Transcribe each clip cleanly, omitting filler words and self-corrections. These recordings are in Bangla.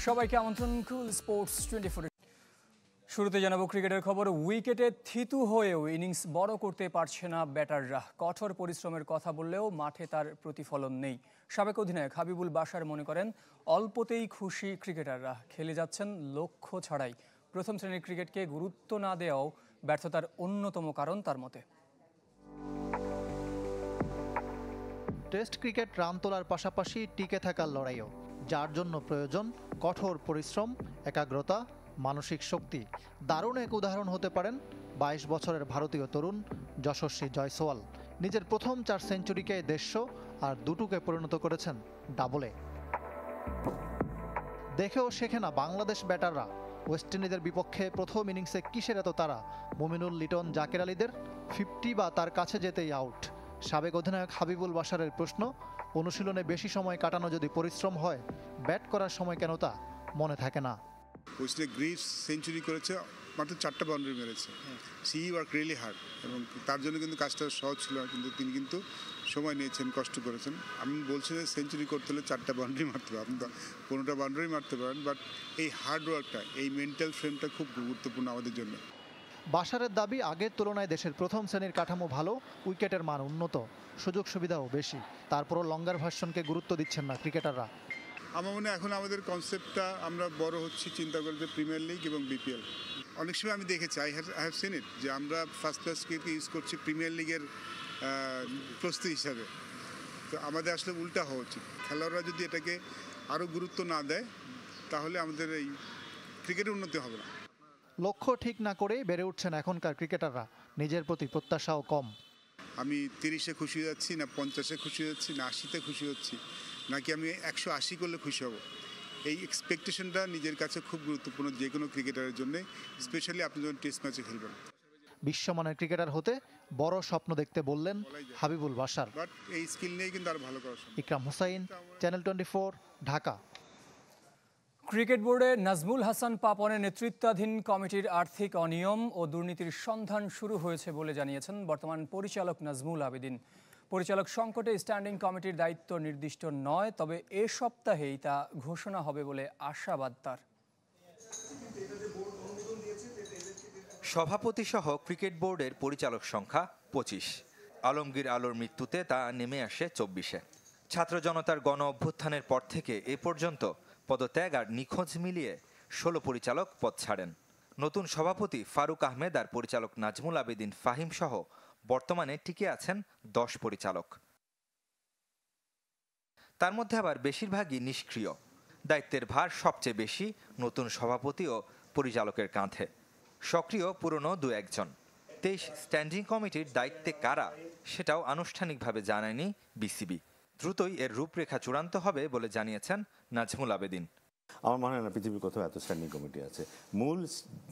সবাইকে আমন্ত্রণ কুল স্পোর্টস 24 শুরুতে জানাবো ক্রিকেটের খবর। উইকেটে থিতু হয়েও ইনিংস বড় করতে পারছে না ব্যাটাররা। কঠোর পরিশ্রমের কথা বললেও মাঠে তার প্রতিফলন নেই। সাবেক অধিনায়ক হাবিবুল বাশার মনে করেন অল্পতেই খুশি ক্রিকেটাররা, খেলে যাচ্ছেন লক্ষ্য ছাড়াই। প্রথম শ্রেণীর ক্রিকেটকে গুরুত্ব না দেওয়াও ব্যর্থতার অন্যতম কারণ তার মতে। টেস্ট ক্রিকেট রান তোলার পাশাপাশি টিকে থাকার লড়াইও, যার জন্য প্রয়োজন কঠোর পরিশ্রম, একাগ্রতা, মানসিক শক্তি। দারুণ এক উদাহরণ হতে পারেন 22 বছরের ভারতীয় তরুণ যশস্বী জয়সওয়াল। নিজের প্রথম 4 সেঞ্চুরিকে 150 আর দুটোকে পরিণত করেছেন ডাবলে। দেখেও শেখে না বাংলাদেশ ব্যাটাররা। ওয়েস্ট ইন্ডিজের বিপক্ষে প্রথম ইনিংসে কিসের এত তারা? মুমিনুল, লিটন, জাকের আলীদের 50 বা তার কাছে যেতেই আউট। সাবেক অধিনায়ক হাবিবুল বাশারের প্রশ্ন, অনুশীলনে বেশি সময় কাটানো যদি পরিশ্রম হয়, ব্যাট করার সময় কেন তা মনে থাকে না? ওয়েস্টে গ্রেট সেঞ্চুরি করেছে, মাত্র 4টা বাউন্ডারি মেরেছে। সি ওয়ার্ক রিয়েলি হার্ড এবং তার জন্য কিন্তু কাজটা সহজ ছিল না, কিন্তু তিনি কিন্তু সময় নিয়েছেন, কষ্ট করেছেন। আমি বলছি যে সেঞ্চুরি করতে হলে 4টা বাউন্ডারি মারতে হবে, আপনি তো 15টা বাউন্ডারি মারতে পারেন, বাট এই হার্ড ওয়ার্কটা, এই মেন্টাল ফ্রেমটা খুব গুরুত্বপূর্ণ আমাদের জন্য। বাশারের দাবি, আগের তুলনায় দেশের প্রথম শ্রেণীর কাঠামো ভালো, উইকেটের মান উন্নত, সুযোগ সুবিধাও বেশি। তারপরও লঙ্গার ভার্সনকে গুরুত্ব দিচ্ছেন না ক্রিকেটাররা। আমার মনে হয় এখন আমাদের কনসেপ্টটা আমরা বড় হচ্ছি, চিন্তা করি যে প্রিমিয়ার লিগ এবং বিপিএল। অনেক সময় আমি দেখেছি, আই হ্যাভ সিন ইট, যে আমরা ফার্স্ট ক্লাস ক্রিকেটকে ইউজ করছি প্রিমিয়ার লিগের প্রস্তুতি হিসাবে। তো আমাদের আসলে উল্টা হওয়া উচিত। খেলোয়াড়রা যদি এটাকে আরও গুরুত্ব না দেয়, তাহলে আমাদের এই ক্রিকেটের উন্নতি হবে না। লক্ষ্য ঠিক না করেই বেড়ে উঠছেন এখনকার ক্রিকেটাররা, নিজের প্রতি প্রত্যাশাও কম। আমি 30-এ খুশি হয়ে যাচ্ছি না, 50-এ খুশি হচ্ছি না, 80-তে খুশি হচ্ছি, নাকি আমি 180 করলে খুশি হব। এই এক্সপেকটেশনটা নিজের কাছে খুব গুরুত্বপূর্ণ যে কোনো ক্রিকেটারের জন্য, স্পেশালি আপনি যখন টেস্ট ম্যাচে খেলবেন। বিশ্বমানের ক্রিকেটার হতে বড় স্বপ্ন দেখতে বললেন হাবিবুল বাশার। বাট এই স্কিল নিয়ে কিন্তু আরো ভালো করা সম্ভব। ইকরাম হুসাইন, চ্যানেল 24, ঢাকা। ক্রিকেট বোর্ডে নাজমুল হাসান পাপনের নেতৃত্বাধীন কমিটির আর্থিক অনিয়ম ও দুর্নীতির সন্ধান শুরু হয়েছে বলে জানিয়েছেন বর্তমান পরিচালক নাজমুল আবেদিন। পরিচালক সংকটে স্ট্যান্ডিং কমিটির দায়িত্ব নির্দিষ্ট নয়, তবে এ সপ্তাহেই তা ঘোষণা হবে বলে আশাবাদ তার। সভাপতিসহ ক্রিকেট বোর্ডের পরিচালক সংখ্যা 25। আলমগীর আলোর মৃত্যুতে তা নেমে আসে 24-এ। ছাত্র জনতার গণ অভ্যুত্থানের পর থেকে এ পর্যন্ত পদত্যাগ আর নিখোঁজ মিলিয়ে 16 পরিচালক পদ ছাড়েন। নতুন সভাপতি ফারুক আহমেদ আর পরিচালক নাজমুল আবেদিন ফাহিম সহ বর্তমানে টিকে আছেন 10 পরিচালক। তার মধ্যে আবার বেশিরভাগই নিষ্ক্রিয়। দায়িত্বের ভার সবচেয়ে বেশি নতুন সভাপতি ও পরিচালকের কাঁধে। সক্রিয় পুরনো 2-1 জন। 23 স্ট্যান্ডিং কমিটির দায়িত্বে কারা, সেটাও আনুষ্ঠানিকভাবে জানায়নি বিসিবি। দ্রুতই এর রূপরেখা চূড়ান্ত হবে বলে জানিয়েছেন নাজমুল আবেদিন। আমার মনে হয় না পৃথিবীর কোথাও এত স্ট্যান্ডিং কমিটি আছে। মূল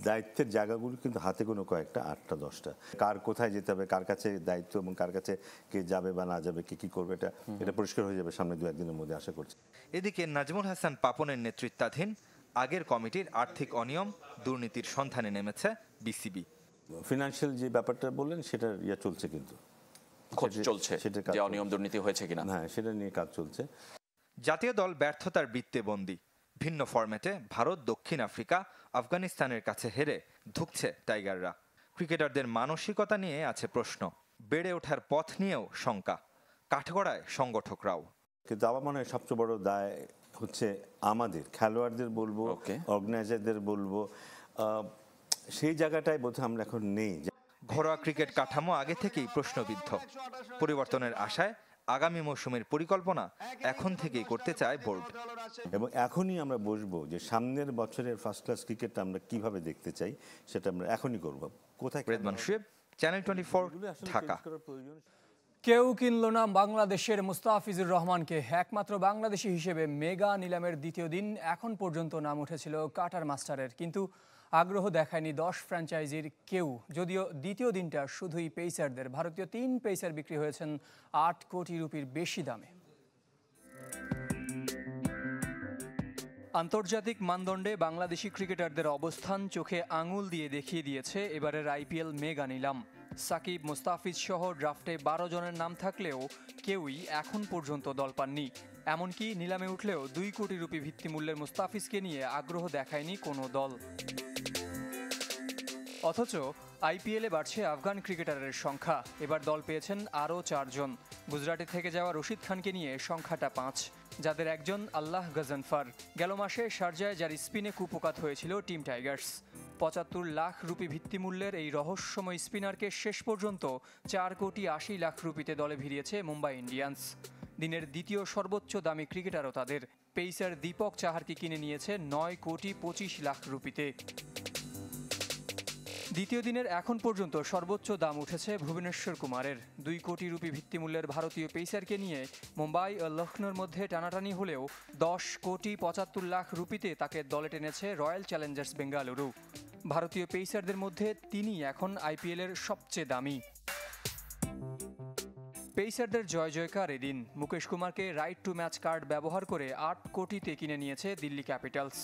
দায়িত্বের জায়গাগুলো কিন্তু হাতে কোনো কয়েকটা, 8টা 10টা। কার কোথায় যেতে হবে, কার কাছে দায়িত্ব এবং কার কাছে কে যাবে বা না যাবে, কে কি করবে, এটা পরিষ্কার হয়ে যাবে সামনে 2-1 দিনের মধ্যে আশা করছি। এদিকে নাজমুল হাসান পাপনের নেতৃত্বাধীন আগের কমিটির আর্থিক অনিয়ম দুর্নীতির সন্ধানে নেমেছে বিসিবি। ফিনান্সিয়াল যে ব্যাপারটা বললেন, সেটা চলছে, কিন্তু খোঁজ চলছে যে অনিয়ম দুর্নীতি হয়েছে কিনা। হ্যাঁ, সেটা নিয়ে কাজ চলছে। জাতীয় দল ব্যর্থতার বৃত্তে বন্দী। ভিন্ন ফরম্যাটে ভারত, দক্ষিণ আফ্রিকা, আফগানিস্তানের কাছে হেরে ধুঁকছে টাইগাররা। ক্রিকেটারদের মানসিকতা নিয়ে আছে প্রশ্ন, বেড়ে ওঠার পথ নিয়েও শঙ্কা। কাঠগড়ায় সংগঠকরাও। কিন্তু আমার মনে হয় সবচেয়ে বড় দায় হচ্ছে আমাদের খেলোয়াড়দের বলবো, অর্গানাইজারদের বলবো, সেই জায়গাটায় বোধহয় আমরা এখন নেই। ঘরোয়া ক্রিকেট কাঠামো আগে থেকেই প্রশ্নবিদ্ধ। পরিবর্তনের আশায় আগামী মৌসুমের পরিকল্পনা এখন থেকেই করতে চায় বোর্ড। এবং এখনই আমরা বসবো যে সামনের বছরের ফার্স্ট ক্লাস ক্রিকেটটা আমরা কিভাবে দেখতে চাই, সেটা আমরা এখনই করব। কোথায়? রেদমান শুয়েব, চ্যানেল 24, ঢাকা। কেউ কিনল না বাংলাদেশের মুস্তাফিজুর রহমানকে। একমাত্র বাংলাদেশি হিসেবে মেগা নিলামের দ্বিতীয় দিন এখন পর্যন্ত নাম উঠেছিল কাটার মাস্টারের, কিন্তু আগ্রহ দেখায়নি 10 ফ্র্যাঞ্চাইজির কেউ। যদিও দ্বিতীয় দিনটা শুধুই পেসারদের। ভারতীয় 3 পেসার বিক্রি হয়েছেন 8 কোটি রুপির বেশি দামে। আন্তর্জাতিক মানদণ্ডে বাংলাদেশি ক্রিকেটারদের অবস্থান চোখে আঙুল দিয়ে দেখিয়ে দিয়েছে এবারের আইপিএল মেগা নিলাম। সাকিব, মুস্তাফিজ সহ ড্রাফটে 12 জনের নাম থাকলেও কেউই এখন পর্যন্ত দল পাননি। এমনকি নিলামে উঠলেও 2 কোটি রুপি ভিত্তিমূল্যের মুস্তাফিজকে নিয়ে আগ্রহ দেখায়নি কোনো দল। অথচ আইপিএলে বাড়ছে আফগান ক্রিকেটারের সংখ্যা। এবার দল পেয়েছেন আরও 4 জন। গুজরাটে থেকে যাওয়া রশিদ খানকে নিয়ে সংখ্যাটা 5, যাদের একজন আল্লাহ গজনফার। গেল মাসে শারজায় যার স্পিনে কুপোকাত হয়েছিল টিম টাইগার্স। 75 লাখ রুপি ভিত্তিমূল্যের এই রহস্যময় স্পিনারকে শেষ পর্যন্ত 4 কোটি 80 লাখ রুপিতে দলে ভিড়িয়েছে মুম্বাই ইন্ডিয়ান্স। দিনের দ্বিতীয় সর্বোচ্চ দামি ক্রিকেটারও তাদের। পেসার দীপক চাহারকে কিনে নিয়েছে 9 কোটি 25 লাখ রুপিতে। দ্বিতীয় দিনের এখন পর্যন্ত সর্বোচ্চ দাম উঠেছে ভুবনেশ্বর কুমারের। 2 কোটি রুপি ভিত্তিমূল্যের ভারতীয় পেসারকে নিয়ে মুম্বাই ও লখনৌর মধ্যে টানাটানি হলেও 10 কোটি 75 লাখ রুপিতে তাকে দলে টেনেছে রয়্যাল চ্যালেঞ্জার্স বেঙ্গালুরু। ভারতীয় পেসারদের মধ্যে তিনি এখন আইপিএলের সবচেয়ে দামি। পেসারদের জয় জয়কার এদিন। মুকেশ কুমারকে রাইট টু ম্যাচ কার্ড ব্যবহার করে 8 কোটিতে কিনে নিয়েছে দিল্লি ক্যাপিটালস।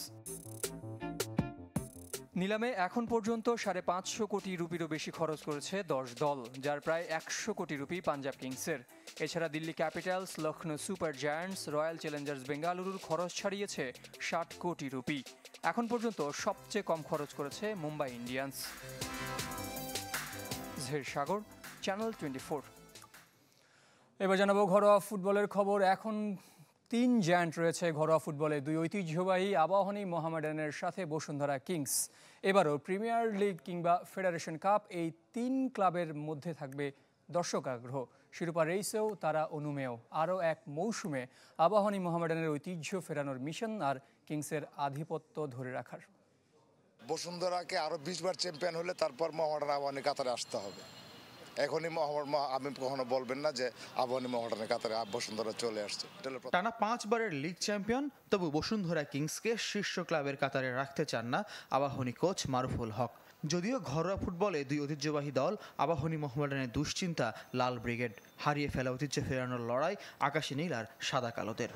নিলামে এখন পর্যন্ত 550 কোটি রুপিরও বেশি খরচ করেছে 10 দল, যার প্রায় 100 কোটি রুপি পাঞ্জাব কিংসের। এছাড়া Delhi Capitals, Lucknow super giants, royal Challengers বেঙ্গালুরুর খরচ ছাড়িয়েছে 60 কোটি রুপি। এখন পর্যন্ত সবচেয়ে কম খরচ করেছে মুম্বাই ইন্ডিয়ান্স। জহির সাগর, চ্যানেল 24। এবার জানাবো ঘরোয়া ফুটবলের খবর। এখন 3 জায়ান্ট রয়েছে ঘরোয়া ফুটবলে। 2 ঐতিহ্যবাহী আবাহনী মোহামেডানের সাথে বসুন্ধরা কিংস। এবারও প্রিমিয়ার লিগ কিংবা ফেডারেশন কাপ, এই 3 ক্লাবের মধ্যে থাকবে দর্শক আগ্রহ। শিরোপা রেসেও তারা অনুমেয়। আরও এক মৌসুমে আবাহনী মোহামেডানের ঐতিহ্য ফেরানোর মিশন আর কিংসের আধিপত্য ধরে রাখার। বসুন্ধরাকে আরও 20 বার চ্যাম্পিয়ন হলে তারপর মোহামেডান আবাহনী কাতারে আসতে হবে। এখনই আপনি কখনো বলবেন না যে আবাহনী মোহামেডানের কাতারে বসুন্ধরা চলে আসছে। টানা 5 বারের লিগ চ্যাম্পিয়ন, তবু বসুন্ধরা কিংসকে শীর্ষ ক্লাবের কাতারে রাখতে চান না আবাহনী কোচ মারুফুল হক। যদিও ঘরোয়া ফুটবলে 2 ঐতিহ্যবাহী দল আবাহনী মোহামেডানের দুশ্চিন্তা লাল ব্রিগেড। হারিয়ে ফেলা ঐতিহ্য ফেরানোর লড়াই আকাশী নীল আর সাদা কালোদের।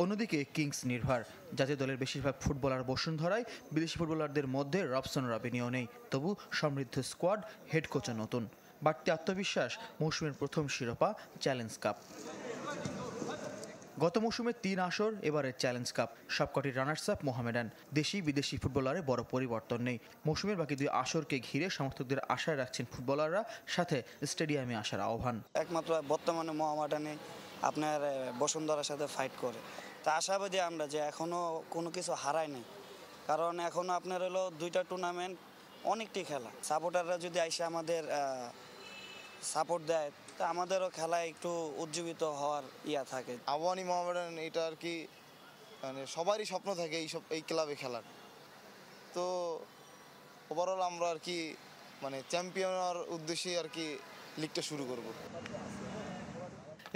অন্যদিকে কিংস নির্ভর। জাতীয় দলের বেশিরভাগ ফুটবলার বসুন্ধরায়, বিদেশি ফুটবলারদের মধ্যে রবসন রবিনিও নেই। তবু সমৃদ্ধ স্কোয়াড, হেড কোচও নতুন। বাড়তি আত্মবিশ্বাস, মৌসুমের প্রথম শিরোপা চ্যালেঞ্জ কাপ। গত মৌসুমে 3 আসর, এবারের চ্যালেঞ্জ কাপ। সবকটি রানার্স আপ মোহামেডান। দেশি বিদেশি ফুটবলারে বড় পরিবর্তন নেই। মৌসুমের বাকি 2 আসরকে ঘিরে সমর্থকদের আশায় রাখছেন ফুটবলাররা, সাথে স্টেডিয়ামে আসার আহ্বান। একমাত্র বর্তমানে মোহামেডানে আপনার বসুন্ধরার সাথে ফাইট করে। তা আশাবাদী আমরা যে এখনও কোনো কিছু হারায় নাই, কারণ এখনও আপনার হলো 2টা টুর্নামেন্ট, অনেকটি খেলা। সাপোর্টাররা যদি এসে আমাদের সাপোর্ট দেয়, তা আমাদেরও খেলায় একটু উজ্জীবিত হওয়ার থাকে। আবাহনী মোহামেডান এটা আর কি মানে সবারই স্বপ্ন থাকে এই ক্লাবে খেলার। তো ওভারঅল আমরা আর কি মানে চ্যাম্পিয়নের উদ্দেশ্যে আর কি লিগটা শুরু করব।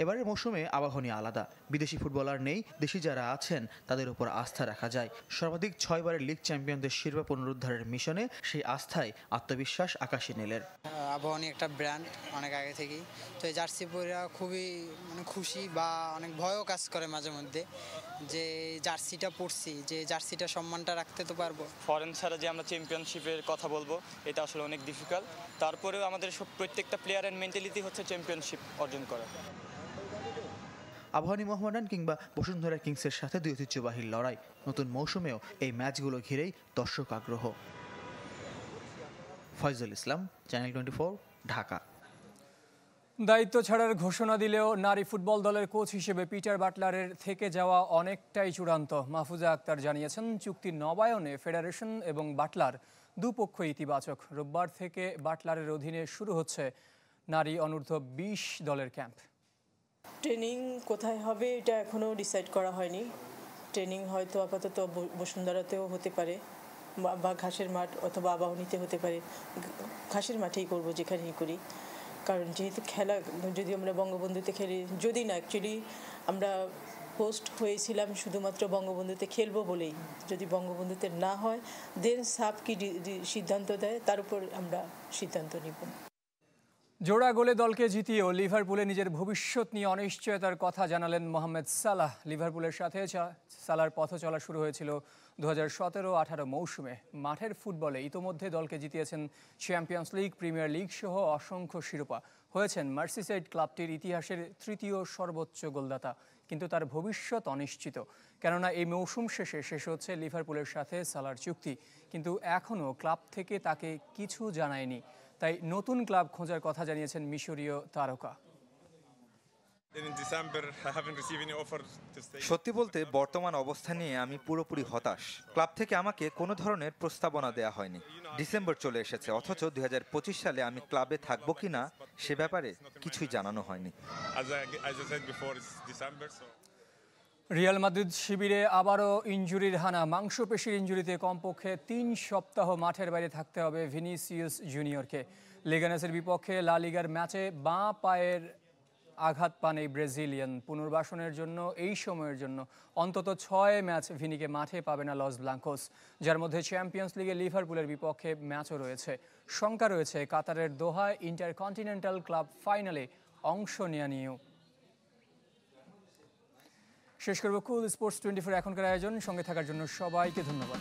এবারের মৌসুমে আবাহনী আলাদা। বিদেশি ফুটবলার নেই, দেশি যারা আছেন তাদের উপর আস্থা রাখা যায়। সর্বাধিক 6 বারের লিগ চ্যাম্পিয়নদের শিরোপা পুনরুদ্ধারের মিশনে সেই আস্থায় আত্মবিশ্বাস আকাশী নীলের। আবাহনী একটা ব্র্যান্ড অনেক আগে থেকেই, তো এই জার্সি পরে খুবই খুশি বা অনেক ভয়ও কাজ করে মাঝে মধ্যে, যে জার্সিটা পরছি, যে জার্সিটা সম্মানটা রাখতে তো পারবো। ফরেন ছাড়া যে আমরা চ্যাম্পিয়নশিপের কথা বলবো, এটা আসলে অনেক ডিফিকাল্ট। তারপরেও আমাদের প্রত্যেকটা প্লেয়ারের মেন্টালিটি হচ্ছে চ্যাম্পিয়নশিপ অর্জন করা। আবাহনী মোহামেডান কিংবা বসুন্ধরা কিংসের সাথে 2 ঐতিহ্যবাহীর লড়াই। নতুন মৌসুমেও এই ম্যাচগুলো ঘিরেই দর্শক আগ্রহ। ফয়জুল ইসলাম, চ্যানেল 24, ঢাকা। দায়িত্ব ছাড়ার ঘোষণা দিলেও নারী ফুটবল দলের কোচ হিসেবে পিটার বাটলারের থেকে যাওয়া অনেকটাই চূড়ান্ত। মাহফুজা আক্তার জানিয়েছেন, চুক্তি নবায়নে ফেডারেশন এবং বাটলার দুপক্ষই ইতিবাচক। রোববার থেকে বাটলারের অধীনে শুরু হচ্ছে নারী অনূর্ধ্ব 20 দলের ক্যাম্প। ট্রেনিং কোথায় হবে এটা এখনও ডিসাইড করা হয়নি। ট্রেনিং হয়তো আপাতত বসুন্ধরাতেও হতে পারে, বা ঘাসের মাঠ অথবা আবাহনীতে হতে পারে। ঘাসের মাঠেই করব যেখানেই করি, কারণ যেহেতু খেলা যদি আমরা বঙ্গবন্ধুতে খেলি, যদি না অ্যাকচুয়ালি আমরা হোস্ট হয়েছিলাম শুধুমাত্র বঙ্গবন্ধুতে খেলবো বলেই, যদি বঙ্গবন্ধুতে না হয় দেন সাব কি সিদ্ধান্ত দেয় তার উপর আমরা সিদ্ধান্ত নিব। জোড়া গোলে দলকে জিতিয়েও লিভারপুলে নিজের ভবিষ্যৎ নিয়ে অনিশ্চয়তার কথা জানালেন মোহাম্মদ সালাহ। লিভারপুলের সাথে সালাহর পথ চলা শুরু হয়েছিল 2017-18 মৌসুমে। মাঠের ফুটবলে ইতোমধ্যে দলকে জিতিয়েছেন চ্যাম্পিয়ন্স লিগ, প্রিমিয়ার লিগ সহ অসংখ্য শিরোপা। হয়েছেন মার্সিসাইড ক্লাবটির ইতিহাসের তৃতীয় সর্বোচ্চ গোলদাতা। কিন্তু তার ভবিষ্যৎ অনিশ্চিত, কেননা এই মৌসুম শেষ হচ্ছে লিভারপুলের সাথে সালাহর চুক্তি, কিন্তু এখনও ক্লাব থেকে তাকে কিছু জানায়নি। তাই নতুন ক্লাব খোঁজার কথা জানিয়েছেন মিশরীয় তারকা। সত্যি বলতে বর্তমান অবস্থা নিয়ে আমি পুরোপুরি হতাশ। ক্লাব থেকে আমাকে কোনো ধরনের প্রস্তাবনা দেয়া হয়নি। ডিসেম্বর চলে এসেছে, অথচ 2025 সালে আমি ক্লাবে থাকবো কিনা সে ব্যাপারে কিছুই জানানো হয়নি। রিয়াল মাদ্রিদ শিবিরে আবারও ইনজুরির হানা। মাংসপেশির ইনজুরিতে কমপক্ষে 3 সপ্তাহ মাঠের বাইরে থাকতে হবে ভিনিসিয়াস জুনিয়রকে। লেগানেসের বিপক্ষে লা লিগার ম্যাচে বাঁ পায়ের আঘাত পান এই ব্রাজিলিয়ান। পুনর্বাসনের জন্য এই সময়ের জন্য অন্তত 6 ম্যাচ ভিনিকে মাঠে পাবে না লস ব্লাঙ্কোস, যার মধ্যে চ্যাম্পিয়ন্স লিগে লিভারপুলের বিপক্ষে ম্যাচও রয়েছে। শঙ্কা রয়েছে কাতারের দোহায় ইন্টারকন্টিনেন্টাল ক্লাব ফাইনালে অংশ নেওয়া নিয়েও। শেষ করব কুল স্পোর্টস 24 এখনকার আয়োজন। সঙ্গে থাকার জন্য সবাইকে ধন্যবাদ।